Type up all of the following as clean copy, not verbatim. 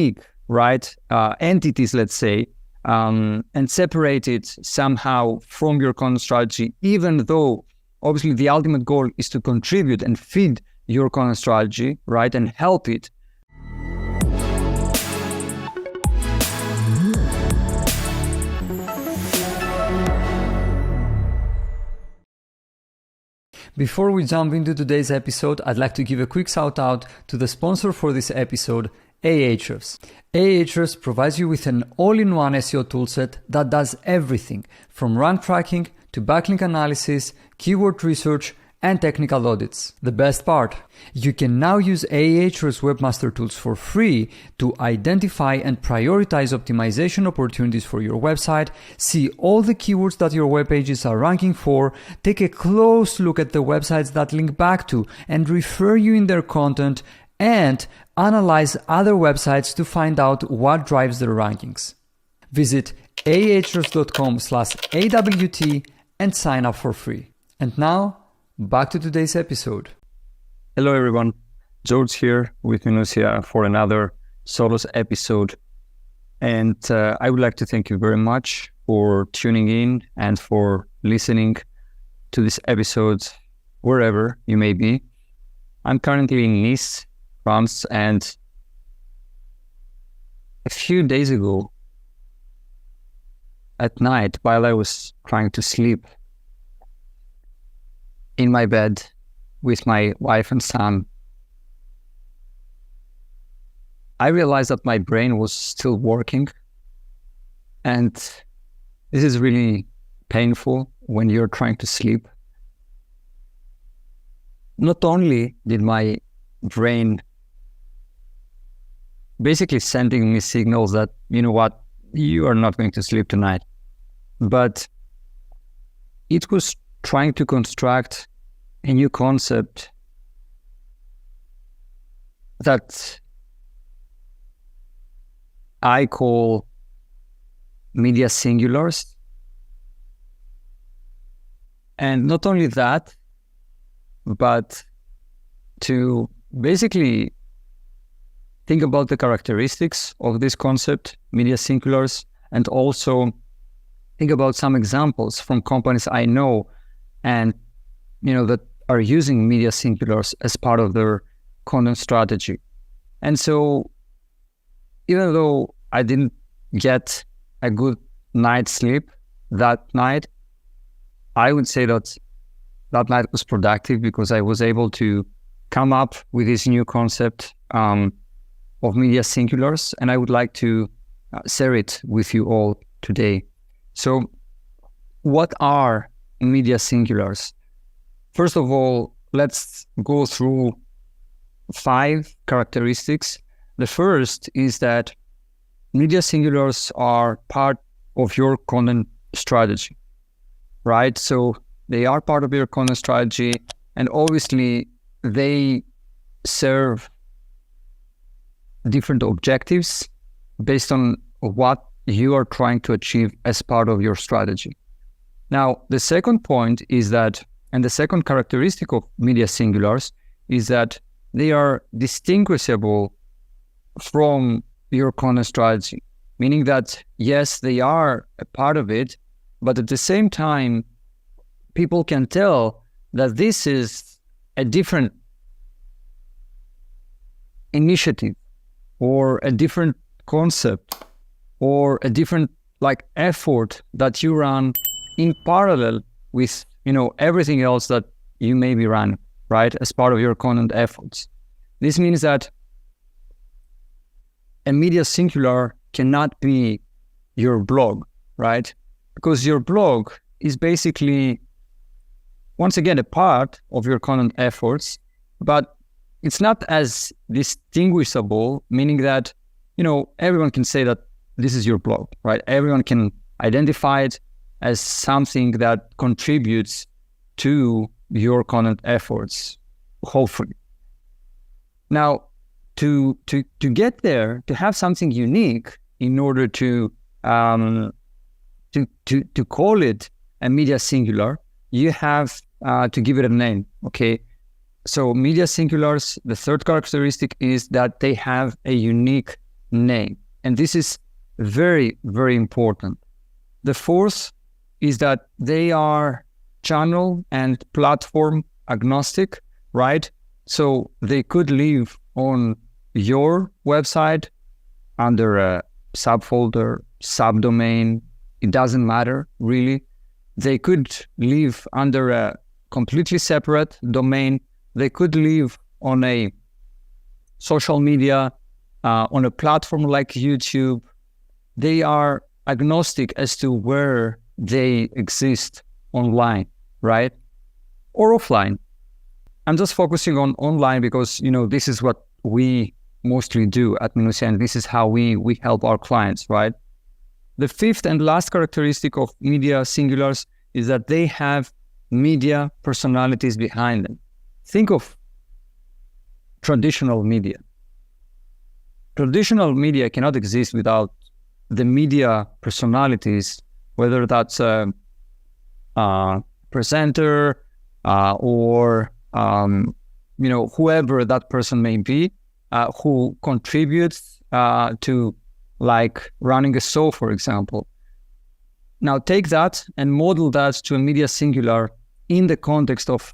unique, right, entities, let's say, and separate it somehow from your content strategy, even though obviously the ultimate goal is to contribute and feed your content strategy, right, and help it. Before we jump into today's episode, I'd like to give a quick shout out to the sponsor for this episode, Ahrefs. Ahrefs provides you with an all-in-one SEO toolset that does everything from rank tracking to backlink analysis, keyword research, and technical audits. The best part, you can now use Ahrefs Webmaster Tools for free to identify and prioritize optimization opportunities for your website, see all the keywords that your web pages are ranking for, take a close look at the websites that link back to and refer you in their content, and analyze other websites to find out what drives their rankings. Visit ahrefs.com/AWT and sign up for free. And now, back to today's episode. Hello everyone, George here with Minuttia for another Solos episode. And I would like to thank you very much for tuning in and for listening to this episode wherever you may be. I'm currently in Nice, France, and a few days ago at night, while I was trying to sleep in my bed with my wife and son, I realized that my brain was still working. And this is really painful when you're trying to sleep. Not only did my brain basically sending me signals that, you know what, you are not going to sleep tonight, but it was trying to construct a new concept that I call media singulars. And not only that, but to basically think about the characteristics of this concept, media singulars, and also think about some examples from companies I know and that are using media singulars as part of their content strategy. And so even though I didn't get a good night's sleep that night, I would say that that night was productive because I was able to come up with this new concept of media singulars, and I would like to share it with you all today. So what are media singulars? First of all, let's go through 5 characteristics. The first is that media singulars are part of your content strategy, right? So they are part of your content strategy, and obviously they serve different objectives based on what you are trying to achieve as part of your strategy. Now, the second point is that, and the second characteristic of media singulars is that they are distinguishable from your content strategy, meaning that, yes, they are a part of it, but at the same time, people can tell that this is a different initiative or a different concept or a different effort that you run in parallel with everything else that you may be running, right, as part of your content efforts. This means that a media singular cannot be your blog, right? Because your blog is basically, once again, a part of your content efforts, but it's not as distinguishable, meaning that, everyone can say that this is your blog, right? Everyone can identify it as something that contributes to your content efforts, hopefully. Now, to get there, to have something unique in order to call it a media singular, you have to give it a name, okay? So media singulars, the third characteristic is that they have a unique name. And this is very, very important. The fourth is that they are channel and platform agnostic, right? So they could live on your website under a subfolder, subdomain. It doesn't matter, really. They could live under a completely separate domain. They could live on a social media, on a platform like YouTube. They are agnostic as to where they exist online, right? Or offline. I'm just focusing on online because, this is what we mostly do at Minuttia, and this is how we help our clients, right? The fifth and last characteristic of media singulars is that they have media personalities behind them. Think of traditional media. Traditional media cannot exist without the media personalities, whether that's a presenter or whoever that person may be, who contributes to like running a show, for example. Now take that and model that to a media singular in the context of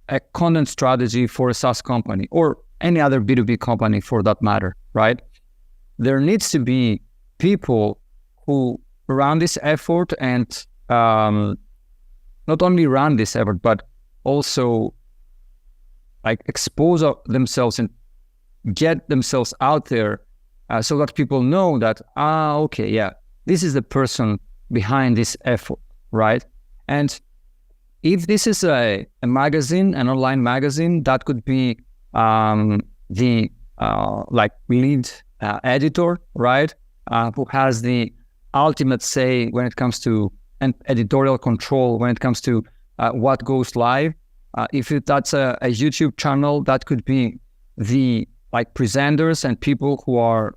a content strategy for a SaaS company or any other B2B company for that matter, right? There needs to be people who run this effort and not only run this effort, but also like expose themselves and get themselves out there so that people know that, this is the person behind this effort, right? And if this is a magazine, an online magazine, that could be the lead editor, right? Who has the ultimate say when it comes to and editorial control when it comes to what goes live. If that's a YouTube channel, that could be the presenters and people who are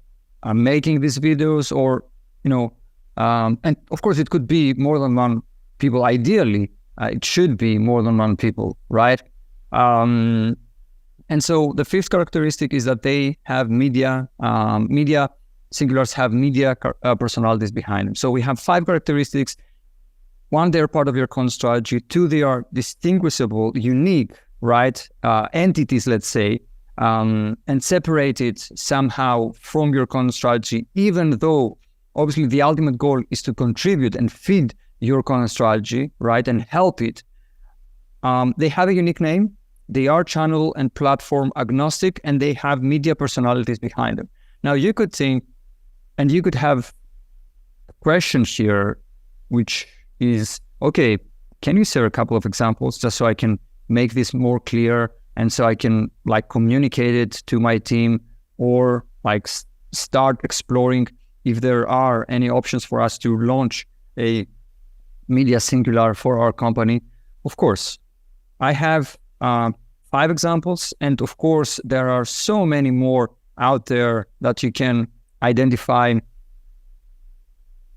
making these videos, or and of course it could be more than one people. Ideally, it should be more than one people, right? And so the fifth characteristic is that they have media singulars have media personalities behind them. So we have 5 characteristics. 1, they're part of your content strategy. 2, they are distinguishable, unique, right? Entities, let's say, and separated somehow from your content strategy, even though obviously the ultimate goal is to contribute and feed your content strategy, right? And help it. They have a unique name. They are channel and platform agnostic, and they have media personalities behind them. Now you could think, and you could have questions here, which is, okay, can you share a couple of examples just so I can make this more clear and so I can communicate it to my team, or start exploring if there are any options for us to launch a media singular for our company? Of course, I have 5 examples, and of course there are so many more out there that you can identify.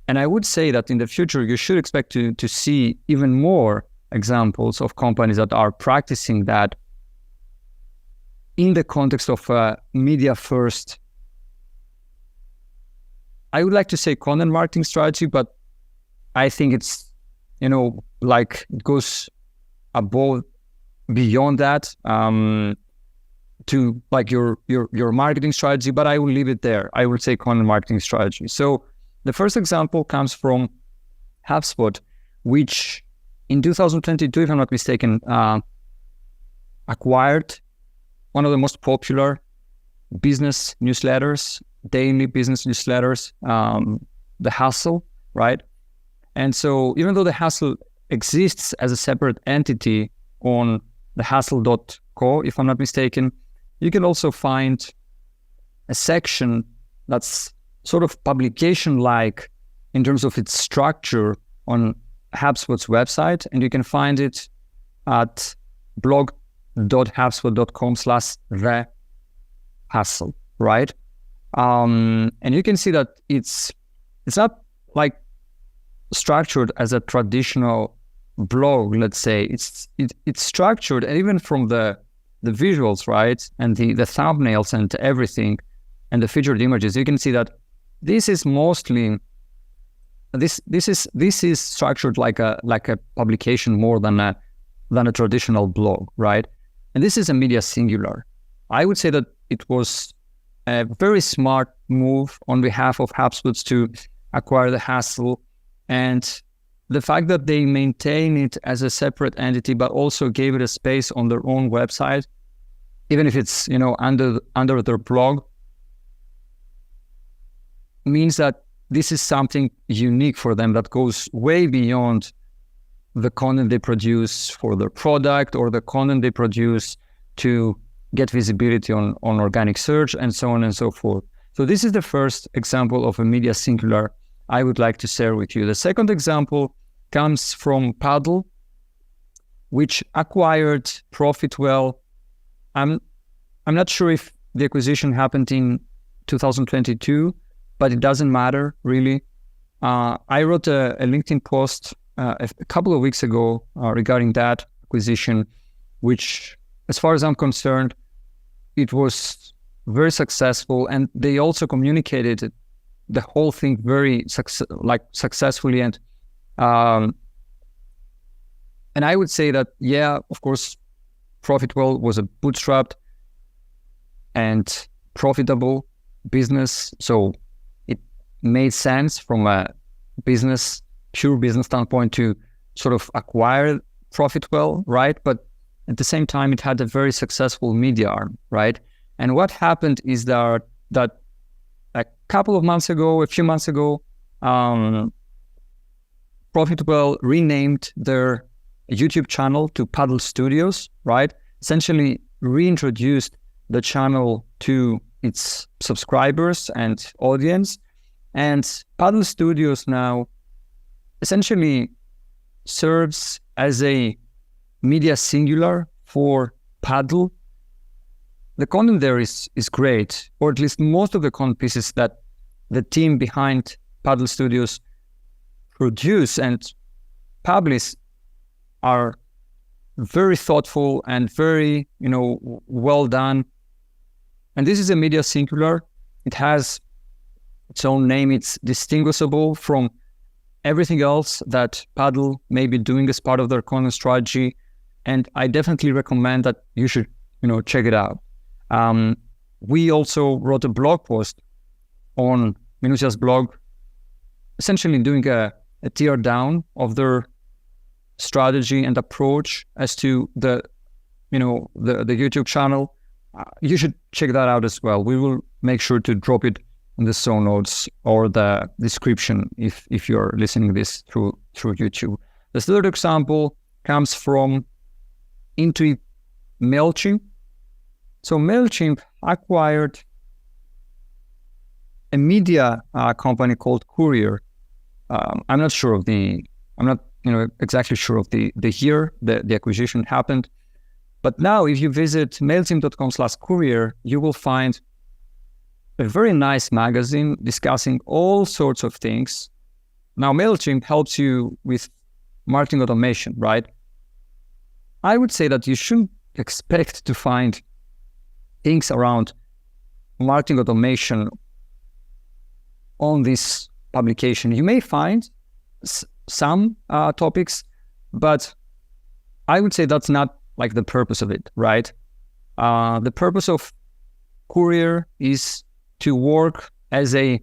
And I would say that in the future, you should expect to see even more examples of companies that are practicing that in the context of media first. I would like to say content marketing strategy, but I think it's, it goes beyond that to your marketing strategy, but I will leave it there. I will say content marketing strategy. So the first example comes from HubSpot, which in 2022, if I'm not mistaken, acquired one of the most popular business newsletters, daily business newsletters, The Hustle, right? And so even though The Hustle exists as a separate entity on thehustle.co, if I'm not mistaken, you can also find a section that's sort of publication-like in terms of its structure on HubSpot's website, and you can find it at blog.hubspot.com/thehustle, right? And you can see that it's not structured as a traditional blog, let's say. It's structured, and even from the visuals, right, and the thumbnails and everything, and the featured images, you can see that this is mostly this is structured like a publication more than a traditional blog, right? And this is a media singular. I would say that it was a very smart move on behalf of HubSpot to acquire the hassle, and the fact that they maintain it as a separate entity, but also gave it a space on their own website, even if it's, you know, under their blog, means that this is something unique for them that goes way beyond the content they produce for their product or the content they produce to get visibility on organic search and so on and so forth. So this is the first example of a media singular I would like to share with you. The second example comes from Paddle, which acquired ProfitWell. I'm not sure if the acquisition happened in 2022, but it doesn't matter really. I wrote a LinkedIn post a couple of weeks ago regarding that acquisition, which, as far as I'm concerned, it was very successful, and they also communicated the whole thing very successfully. And I would say that, yeah, of course, ProfitWell was a bootstrapped and profitable business, so it made sense from a pure business standpoint to sort of acquire ProfitWell, right? But at the same time, it had a very successful media arm, right? And what happened is that a few months ago, ProfitWell renamed their YouTube channel to Paddle Studios, right? Essentially reintroduced the channel to its subscribers and audience. And Paddle Studios now essentially serves as a media singular for Paddle. The content there is great, or at least most of the content pieces that the team behind Paddle Studios produce and publish are very thoughtful and very, you know, well done. And this is a media singular. It has its own name. It's distinguishable from everything else that Paddle may be doing as part of their content strategy. And I definitely recommend that you should, you know, check it out. We also wrote a blog post on Minuttia's blog, essentially doing a tear down of their strategy and approach as to the YouTube channel. You should check that out as well. We will make sure to drop it in the show notes or the description if you're listening this through YouTube. The third example comes from Mailchimp. So Mailchimp acquired a media company called Courier. I'm not exactly sure of the year the acquisition happened. But now if you visit mailchimp.com/courier, you will find a very nice magazine discussing all sorts of things. Now Mailchimp helps you with marketing automation, right? I would say that you shouldn't expect to find things around marketing automation on this publication. You may find some topics, but I would say that's not like the purpose of it, right? The purpose of Courier is to work as a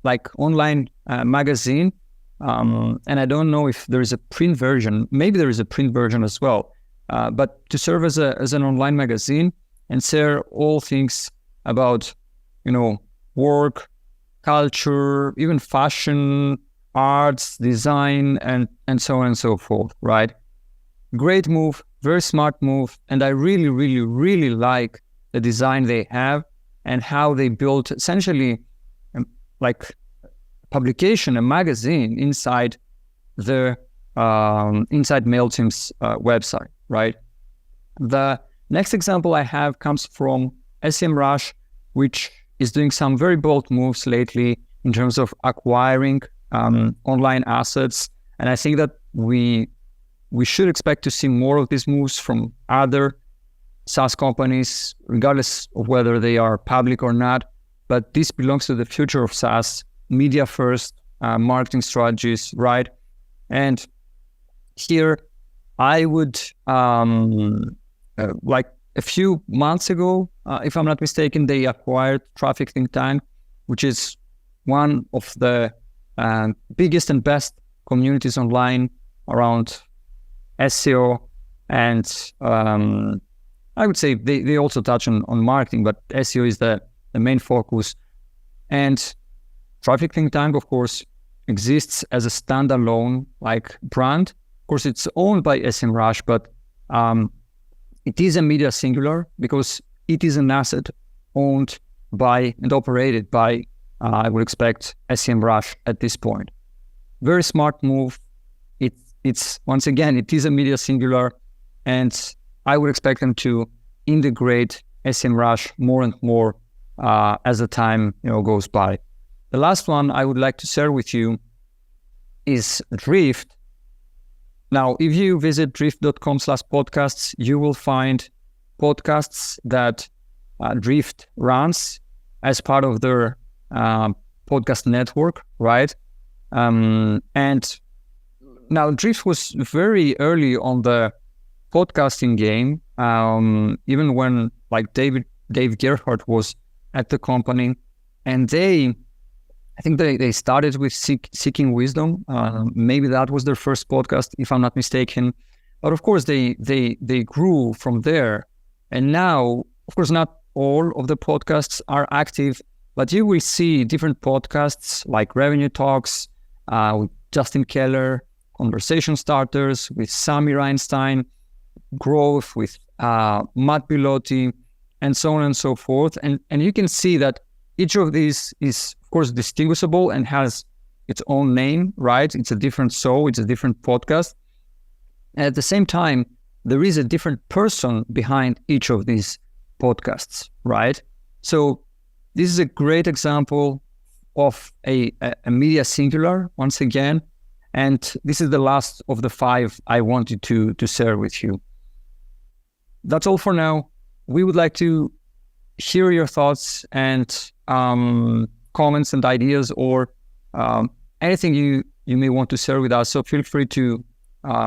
like online magazine, and I don't know if there is a print version. Maybe there is a print version as well, but to serve as an online magazine and share all things about, you know, work, culture, even fashion, arts, design, and so on and so forth, right? Great move, very smart move, and I really, really, really like the design they have and how they built essentially like publication, a magazine inside Mailchimp's website, right? The next example I have comes from SEMrush, which is doing some very bold moves lately in terms of acquiring online assets. And I think that we should expect to see more of these moves from other SaaS companies, regardless of whether they are public or not. But this belongs to the future of SaaS, media first, marketing strategies, right? And here I would, like a few months ago, if I'm not mistaken, they acquired Traffic Think Tank, which is one of the biggest and best communities online around SEO. And I would say they also touch on marketing, but SEO is the main focus. And Traffic Think Tank, of course, exists as a standalone like brand. Of course, it's owned by SEMrush, but it is a media singular because it is an asset owned by and operated by, I would expect, SEMrush at this point. Very smart move. It's once again, it is a media singular, and I would expect them to integrate SEMrush more and more as the time goes by. The last one I would like to share with you is Drift. Now, if you visit drift.com/podcasts, you will find podcasts that Drift runs as part of their podcast network, right? And now Drift was very early on the podcasting game, even when like Dave Gerhardt was at the company, and I think they started with Seeking Wisdom. Maybe that was their first podcast, if I'm not mistaken. But of course, they grew from there. And now, of course, not all of the podcasts are active, but you will see different podcasts like Revenue Talks with Justin Keller, Conversation Starters with Sami Reinstein, Growth with Matt Bilotti, and so on and so forth. And you can see that each of these is, of course, distinguishable and has its own name, right? It's a different show, it's a different podcast. And at the same time, there is a different person behind each of these podcasts, right? So this is a great example of a media singular, once again. And this is the last of the 5 I wanted to share with you. That's all for now. We would like to hear your thoughts and comments and ideas, or anything you may want to share with us. So feel free to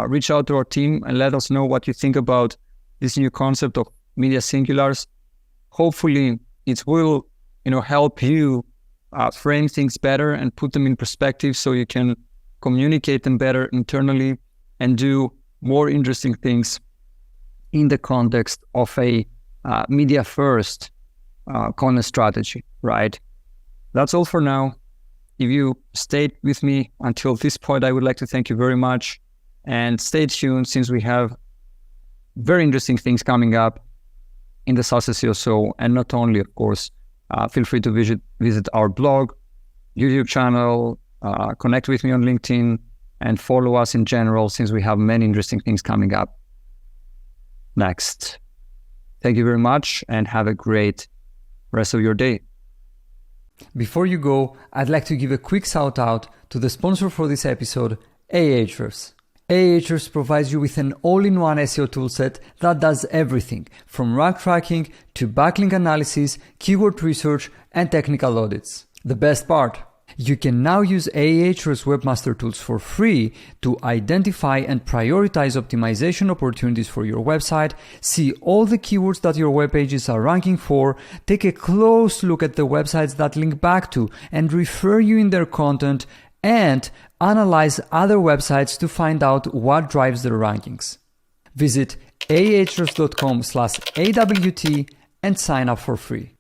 reach out to our team and let us know what you think about this new concept of media singulars. Hopefully it will help you frame things better and put them in perspective so you can communicate them better internally and do more interesting things in the context of a media first content strategy, right? That's all for now. If you stayed with me until this point, I would like to thank you very much, and stay tuned since we have very interesting things coming up in the SaaS SEO Show. And not only, of course, feel free to visit our blog, YouTube channel, connect with me on LinkedIn, and follow us in general since we have many interesting things coming up next. Thank you very much and have a great rest of your day. Before you go, I'd like to give a quick shout out to the sponsor for this episode, Ahrefs. Ahrefs provides you with an all-in-one SEO toolset that does everything from rank tracking to backlink analysis, keyword research, and technical audits. The best part, you can now use Ahrefs Webmaster Tools for free to identify and prioritize optimization opportunities for your website, see all the keywords that your web pages are ranking for, take a close look at the websites that link back to and refer you in their content, and analyze other websites to find out what drives their rankings. Visit ahrefs.com/AWT and sign up for free.